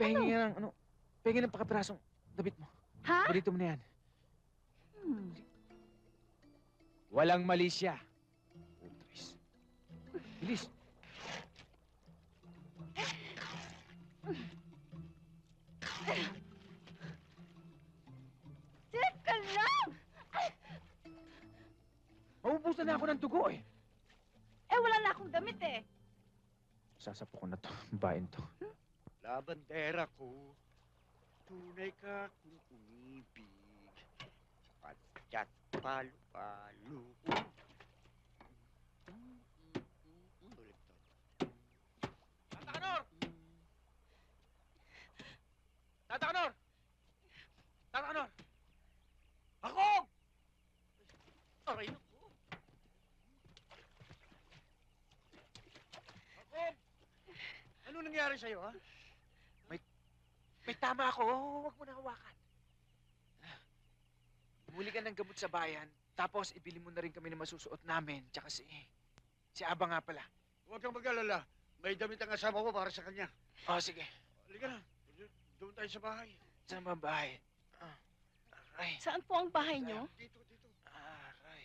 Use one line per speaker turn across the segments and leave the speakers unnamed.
Pahingi nga ng, pahingi ng pakapirasong damit mo.
Ha?
Balito mo na yan.
Hmm.
Walang mali siya. Utris. Bilis.
Teka lang!
Maubusan na ako ng dugo eh.
Eh, wala na akong damit eh.
Sasapo ko na to. Bain to.
Labandera ko, tunay ka kung umibig. Patsyat palo-palo. Ulit to.
Tata Kanor! Tata Kanor! Tata Kanor! Ako! Aray naku! Ako!
Ano nangyari sa'yo, ha?
May tama ako. Huwag mo na hawakan. Bumuli ka ng gamot sa bayan, tapos ibili mo na rin kami ng masusuot namin, tsaka si Aba nga pala.
Huwag kang mag-alala. May damit ang asawa ko para sa kanya.
Oh, sige.
Halika na. Doon tayo sa bahay.
Saan ba ang bahay? Aray.
Saan po ang bahay niyo?
Dito, dito.
Aray.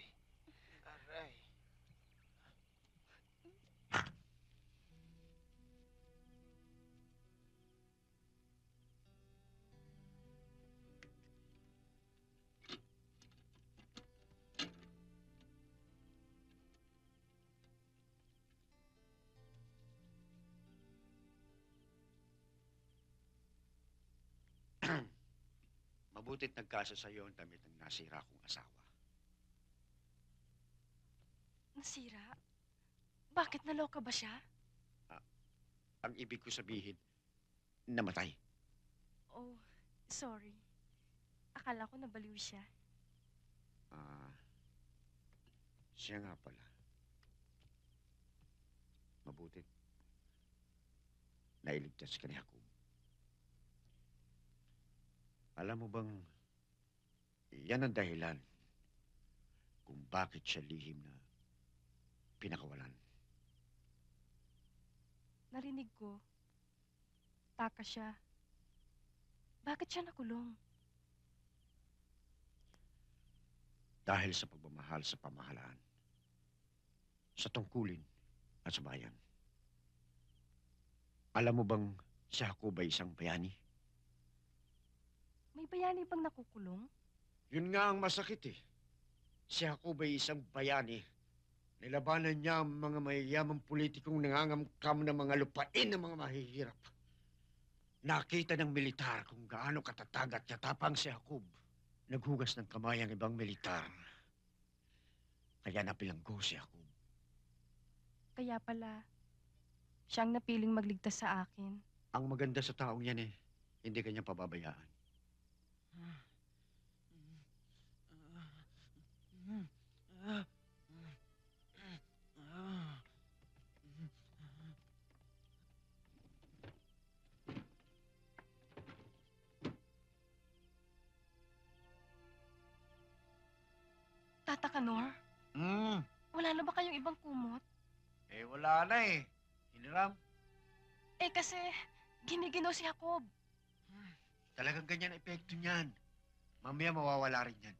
Aray.
Mabuti't nagkasa sa'yo ang damit ng nasira kong asawa.
Nasira? Bakit naloka ba siya?
Ang ibig ko sabihin, namatay.
Oh, sorry. Akala ko nabaliw siya.
Siya nga pala. Mabutit. Nailigtas ka ni Jacob. Alam mo bang, yan ang dahilan kung bakit siya lihim na pinakawalan.
Narinig ko. Taka siya. Bakit siya nakulong?
Dahil sa pagmamahal sa pamahalaan, sa tungkulin at sa bayan. Alam mo bang si Jacob ay isang bayani?
May bayani bang nakukulong?
Yun nga ang masakit eh. Si Jacob ay isang bayani. Nilabanan niya ang mga mayayamang politikong nangangamkam ng mga lupain ng mga mahihirap. Nakita ng militar kung gaano katatag at katapang si Jacob. Naghugas ng kamay ang ibang militar. Kaya napilanggo si Jacob.
Kaya pala, siyang napiling magligtas sa akin.
Ang maganda sa taong yan eh, hindi kanya pababayaan.
Tata Kanor, wala na ba kayong ibang kumot?
Wala na eh. Hiniram.
Eh kasi, giniginaw si Jacob.
Talagang ganyan ang epekto niyan. Mamaya mawawala rin yan.